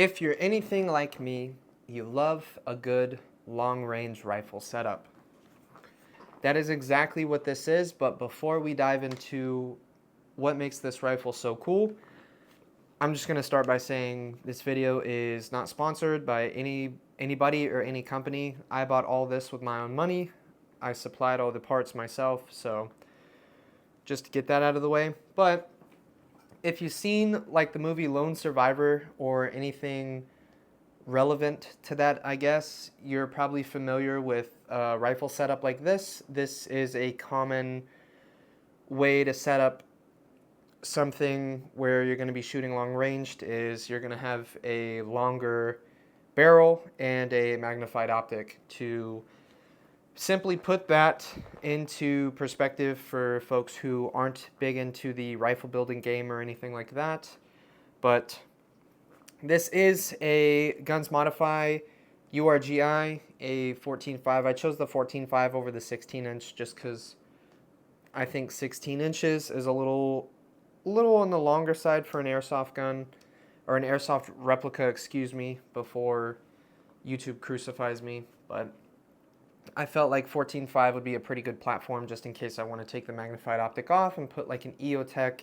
If you're anything like me, you love a good long-range rifle setup. That is exactly what this is, but before we dive into what makes this rifle so cool, I'm just going to start by saying this video is not sponsored by anybody or any company. I bought all this with my own money. I supplied all the parts myself, so just to get that out of the way. But if you've seen like the movie Lone Survivor or anything relevant to that, I guess, you're probably familiar with a rifle setup like this. This is a common way to set up something where you're going to be shooting long ranged. Is you're going to have a longer barrel and a magnified optic. To simply put that into perspective for folks who aren't big into the rifle building game or anything like that, but this is a Guns Modify URGI, a 14.5. I chose the 14.5 over the 16-inch just because I think 16 inches is a little on the longer side for an airsoft gun, or an airsoft replica, excuse me, before YouTube crucifies me. But I felt like 14.5 would be a pretty good platform just in case I want to take the magnified optic off and put like an EOTech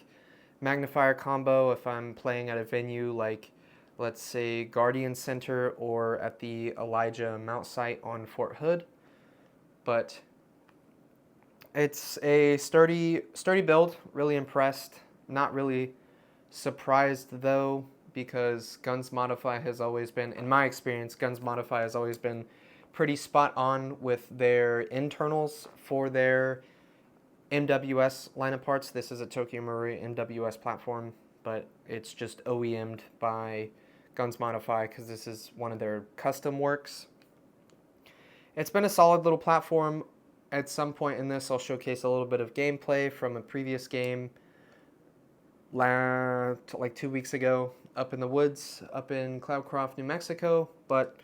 magnifier combo if I'm playing at a venue like, let's say, Guardian Center or at the Elijah Mount site on Fort Hood. But it's a sturdy build, really impressed. Not really surprised though, because Guns Modify has always been, in my experience, Guns Modify has always been pretty spot on with their internals for their MWS line of parts. This is a Tokyo Marui MWS platform, but it's just OEM'd by Guns Modify because this is one of their custom works. It's been a solid little platform. At some point in this, I'll showcase a little bit of gameplay from a previous game like 2 weeks ago up in the woods, up in Cloudcroft, New Mexico, but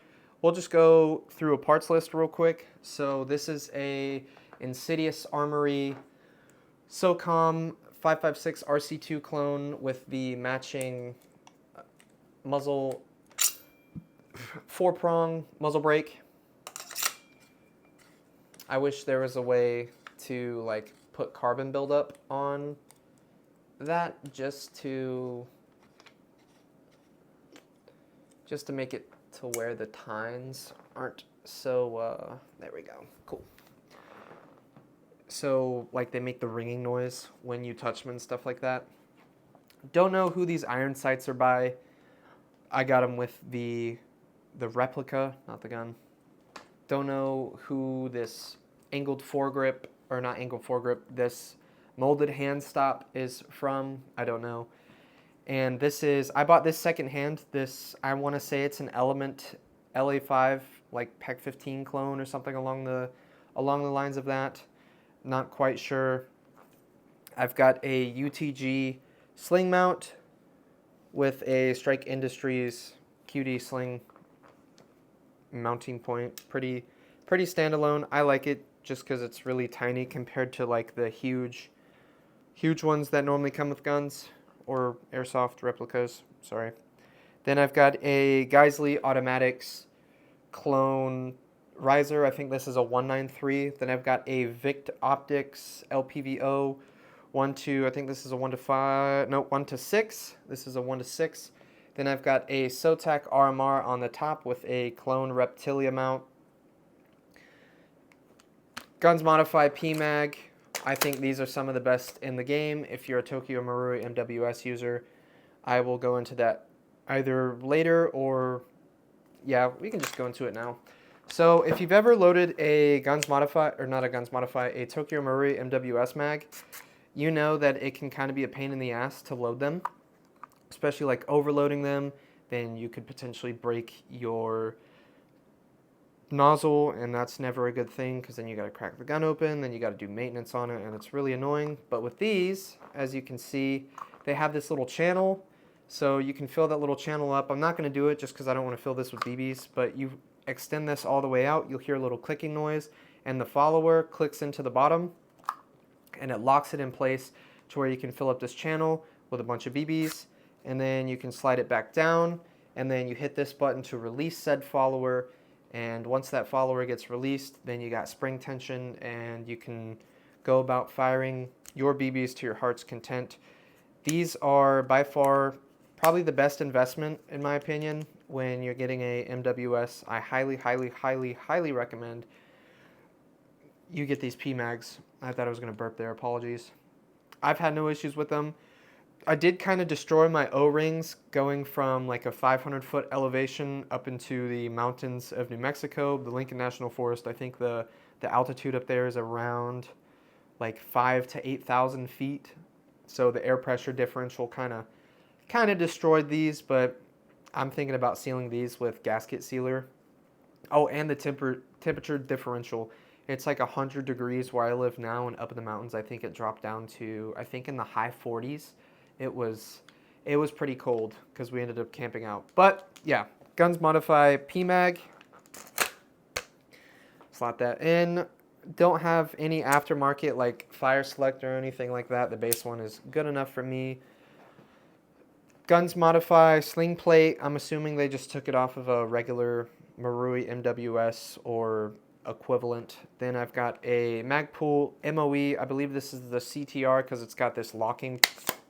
we'll just go through a parts list real quick. So this is a Insidious Armory SOCOM 5.56 RC2 clone with the matching muzzle, 4-prong muzzle brake. I wish there was a way to like put carbon buildup on that just to make it to where the tines aren't so there we go, cool. So like they make the ringing noise when you touch them and stuff like that. Don't know who these iron sights are by. I got them with the replica, not the gun. Don't know who this angled foregrip, or not angled foregrip, this molded hand stop is from. I don't know. And this is, I bought this secondhand. This, I want to say it's an Element LA5, like PEC 15 clone or something along the lines of that. Not quite sure. I've got a UTG sling mount with a Strike Industries QD sling mounting point. Pretty standalone. I like it just because it's really tiny compared to like the huge ones that normally come with guns or airsoft replicas. Sorry. Then I've got a Geisley Automatics clone riser. I think this is a 193. Then I've got a Vict Optics LPVO 1 to, I think this is a 1 to 5, no, 1 to 6. This is a 1 to 6. Then I've got a Sotac RMR on the top with a clone Reptilia mount. Guns Modify PMag. I think these are some of the best in the game. If you're a Tokyo Marui MWS user, I will go into that either later or, yeah, we can just go into it now. So if you've ever loaded a Guns Modify, or not a Guns Modify, a Tokyo Marui MWS mag, you know that it can kind of be a pain in the ass to load them, especially like overloading them. Then you could potentially break your nozzle, and that's never a good thing because then you got to crack the gun open, then you got to do maintenance on it, and it's really annoying. But with these, as you can see, they have this little channel, so you can fill that little channel up. I'm not going to do it just because I don't want to fill this with BBs, but you extend this all the way out, you'll hear a little clicking noise, and the follower clicks into the bottom, and it locks it in place to where you can fill up this channel with a bunch of BBs, and then you can slide it back down, and then you hit this button to release said follower, and once that follower gets released, then you got spring tension, and you can go about firing your BBs to your heart's content. These are by far probably the best investment, in my opinion, when you're getting a MWS. I highly, highly, highly, highly recommend you get these PMags. I thought I was going to burp there. Apologies. I've had no issues with them. I did kind of destroy my O-rings going from like a 500-foot elevation up into the mountains of New Mexico, the Lincoln National Forest. I think the altitude up there is around like 5 to 8,000 feet. So the air pressure differential kind of destroyed these, but I'm thinking about sealing these with gasket sealer. Oh, and the temperature differential. It's like 100 degrees where I live now, and up in the mountains, I think it dropped down to, I think in the high 40s. It was pretty cold because we ended up camping out. But yeah, Guns Modify PMag. Slot that in. Don't have any aftermarket like fire select or anything like that. The base one is good enough for me. Guns Modify sling plate. I'm assuming they just took it off of a regular Marui MWS or equivalent. Then I've got a Magpul MOE. I believe this is the CTR because it's got this locking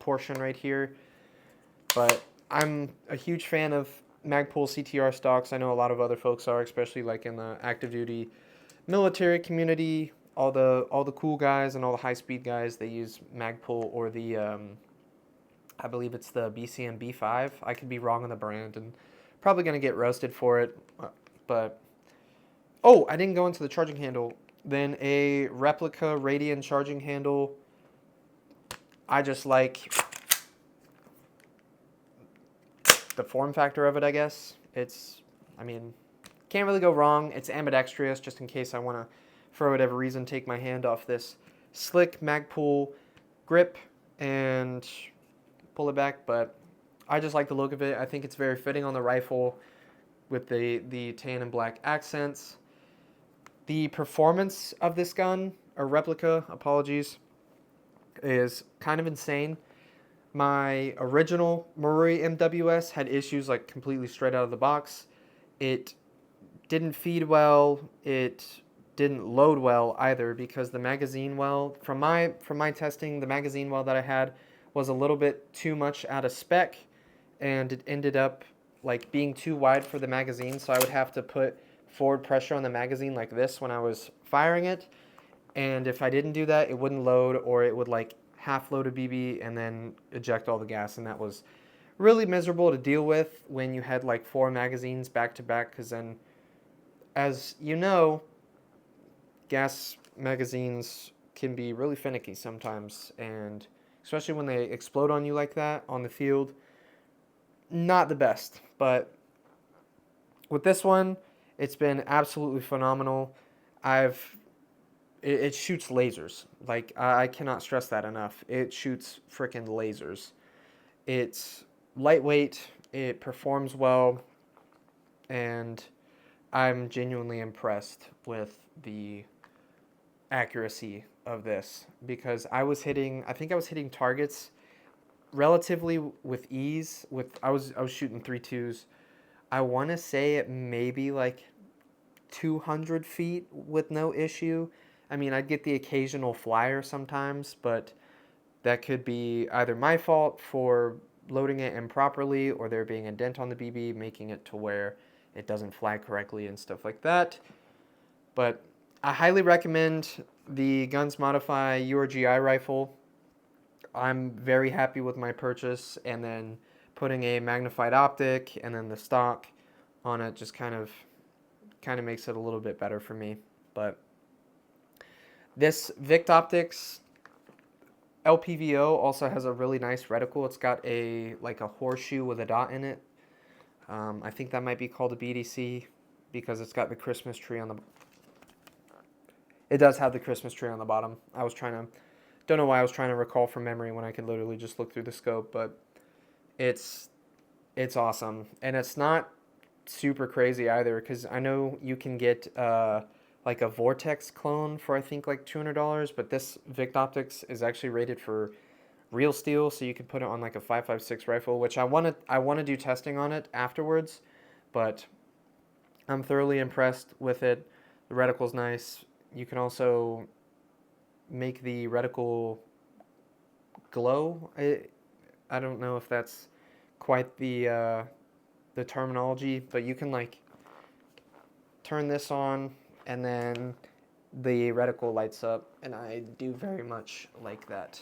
portion right here. But I'm a huge fan of Magpul CTR stocks. I know a lot of other folks are, especially like in the active duty military community. All the cool guys and all the high speed guys, they use Magpul or the I believe it's the BCM B5. I could be wrong on the brand and probably going to get roasted for it. But, oh, I didn't go into the charging handle. Then a replica Radian charging handle. I just like the form factor of it, I guess. Can't really go wrong. It's ambidextrous, just in case I want to, for whatever reason, take my hand off this slick Magpul grip and pull it back, but I just like the look of it. I think it's very fitting on the rifle with the tan and black accents. The performance of this gun, or replica, apologies, is kind of insane. My original Marui MWS had issues like completely straight out of the box. It didn't feed well. It didn't load well either because the magazine well, from my testing, the magazine well that I had was a little bit too much out of spec, and it ended up like being too wide for the magazine, so I would have to put forward pressure on the magazine like this when I was firing it, and if I didn't do that, it wouldn't load, or it would like half load a BB and then eject all the gas, and that was really miserable to deal with when you had like 4 magazines back to back, because then, as you know, gas magazines can be really finicky sometimes, and especially when they explode on you like that on the field. Not the best, but with this one, it's been absolutely phenomenal. It shoots lasers. Like, I cannot stress that enough. It shoots freaking lasers. It's lightweight, it performs well, and I'm genuinely impressed with the accuracy of this, because I think I was hitting targets relatively with ease. I was shooting 3.2s. I want to say it maybe like 200 feet with no issue. I mean, I'd get the occasional flyer sometimes, but that could be either my fault for loading it improperly, or there being a dent on the BB making it to where it doesn't fly correctly and stuff like that. But I highly recommend the Guns Modify URGI rifle. I'm very happy with my purchase, and then putting a magnified optic and then the stock on it just kind of makes it a little bit better for me. But this Vict Optics LPVO also has a really nice reticle. It's got a horseshoe with a dot in it. I think that might be called a BDC because it's got the Christmas tree on the. It does have the Christmas tree on the bottom. Don't know why I was trying to recall from memory when I could literally just look through the scope, but it's awesome, and it's not super crazy either, because I know you can get like a Vortex clone for I think like $200, but this Vict Optics is actually rated for real steel, so you can put it on like a 5.56 rifle, which I want to do testing on it afterwards, but I'm thoroughly impressed with it. The reticle's nice. You can also make the reticle glow. I don't know if that's quite the terminology, but you can like turn this on and then the reticle lights up, and I do very much like that.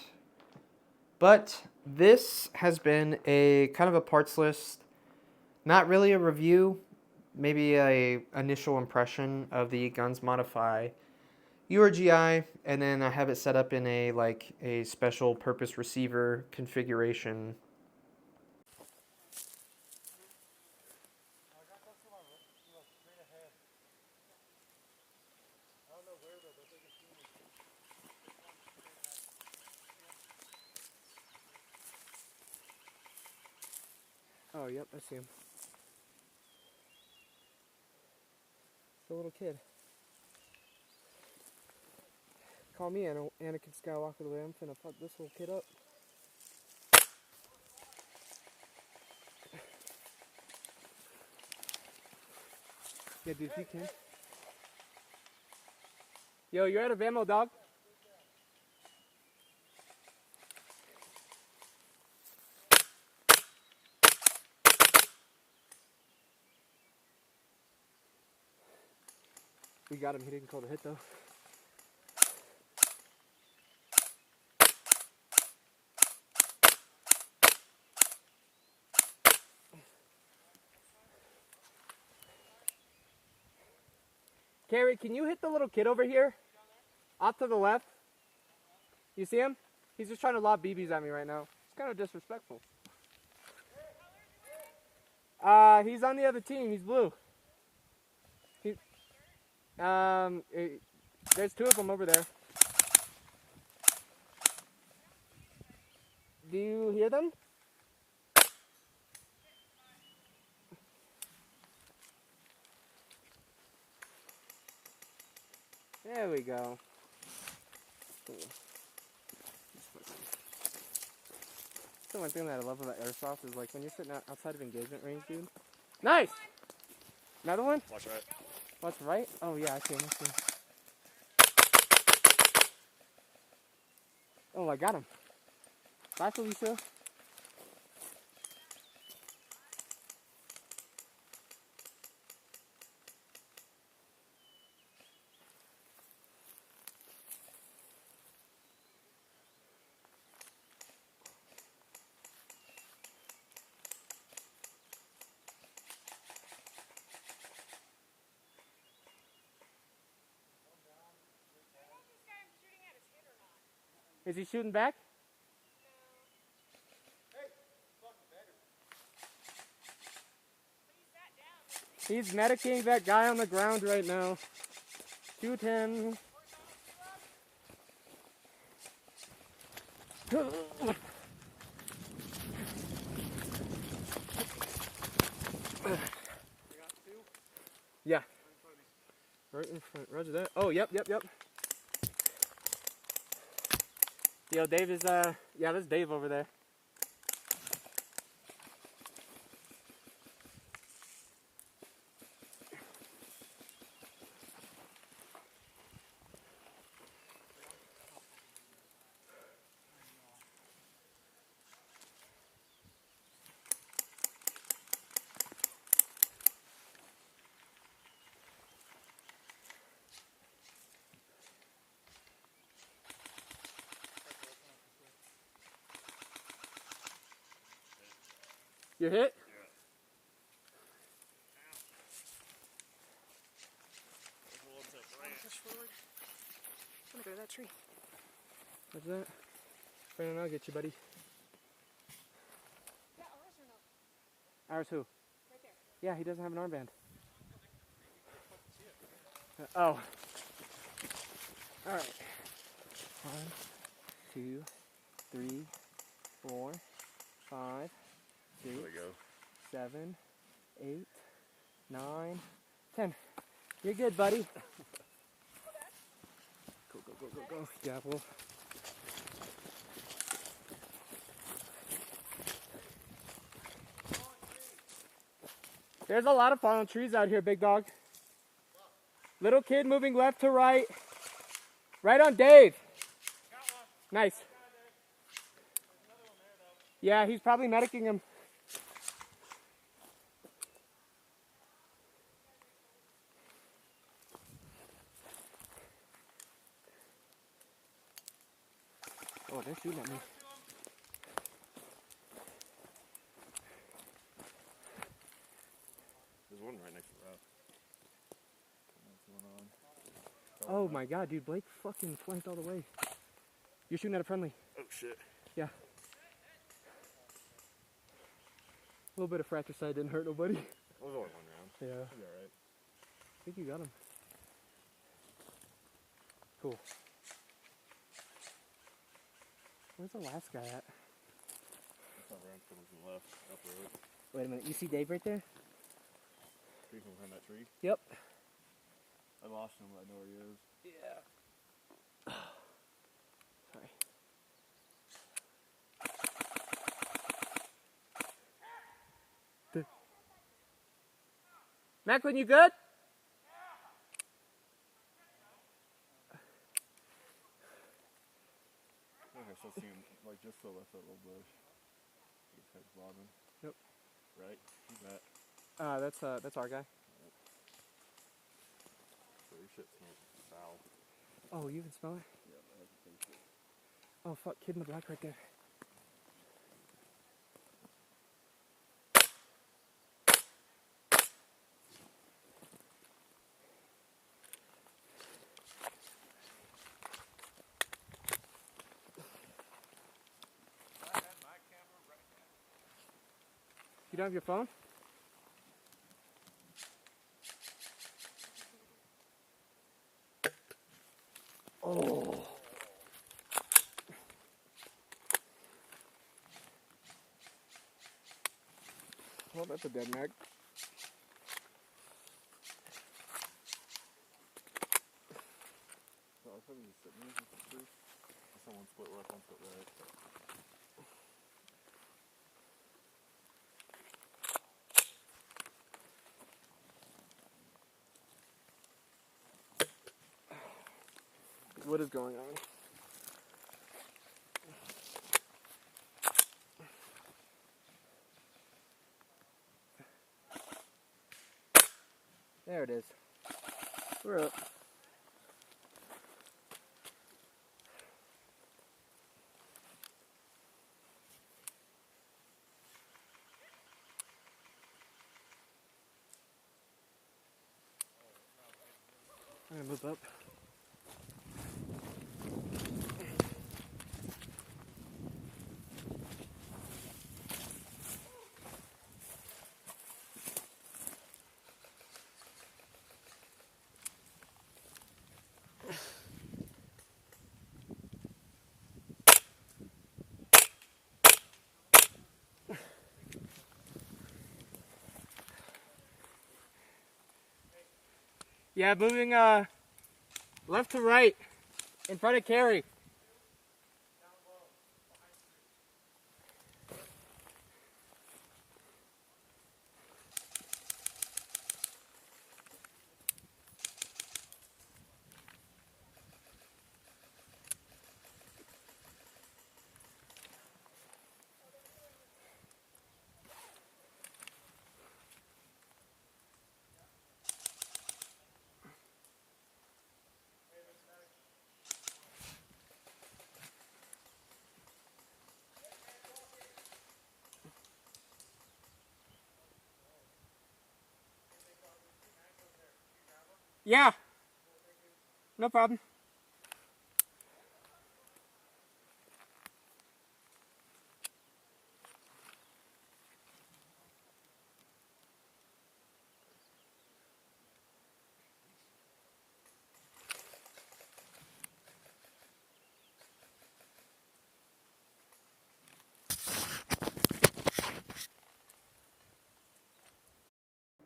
But this has been a kind of a parts list, not really a review, maybe a initial impression of the Guns Modify URGI, and then I have it set up in a special purpose receiver configuration. Oh, yep, I see him. The little kid. Call me Anakin Skywalker the way I'm finna fuck this little kid up. Yeah, dude, if you can. Yo, you're out of ammo, dog. We got him. He didn't call the hit, though. Carrie, can you hit the little kid over here? Off to the left. You see him? He's just trying to lob BBs at me right now. It's kind of disrespectful. He's on the other team. He's blue. There's two of them over there. Do you hear them? There we go. Cool. The one thing that I love about airsoft is like when you're sitting outside of engagement range, dude. Nice! Another one? Watch right. Watch right? Oh yeah, I see him. Oh, I got him. Bye, Felicia. Is he shooting back? He's medicing that guy on the ground right now. Shoot him. Yeah. Right in front. Roger that. Oh, yep. Yo, Dave is, yeah, there's Dave over there. You hit? Yeah. I'm gonna go to that tree. What's that? Brandon, I'll get you, buddy. Yeah, ours or no? Ours who? Right there. Yeah, he doesn't have an armband. Oh. Alright. 1, 2, 3, 4, 5, 6, 7, 8, 9, 10. You're good, buddy. Go. Yeah, well. There's a lot of fallen trees out here, big dog. Little kid moving left to right. Right on Dave. Nice. Yeah, he's probably medicing him. Oh, they're shooting at me. There's one right next to Rob. What's going on? Oh my god, dude, Blake fucking flanked all the way. You're shooting at a friendly. Oh shit. Yeah. A little bit of fratricide didn't hurt nobody. That was only one round. Yeah. Should be alright. I think you got him. Cool. Where's the last guy at? That's not round coming from the left. Up the road. Wait a minute, you see Dave right there? Tree from behind that tree. Yep. I lost him, but I know where he is. Yeah. Sorry. Macklin, you good? I think I still see him, like, just to the left of that little bush. His head's bobbing. Yep. Right? Who's that? That's our guy. So your shit smells foul. Oh, you can smell it? Yeah, I can taste it. Oh fuck, kid in the black right there. You don't have your phone? Oh. Well, that's a dead mag. So I was probably just sitting there with the tree. Someone split left, one split right. What is going on? There it is. We're up. I'm gonna move up. Yeah, moving left to right in front of Carrie. Yeah, no problem.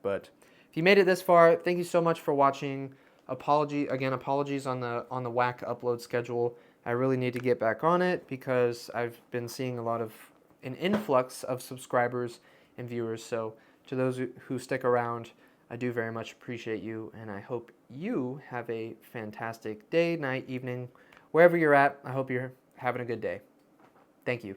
But if you made it this far, thank you so much for watching. Apologies on the whack upload schedule. I really need to get back on it because I've been seeing an influx of subscribers and viewers. So To those who stick around, I do very much appreciate you, and I hope you have a fantastic day, night, evening, wherever you're at. I hope you're having a good day. Thank you.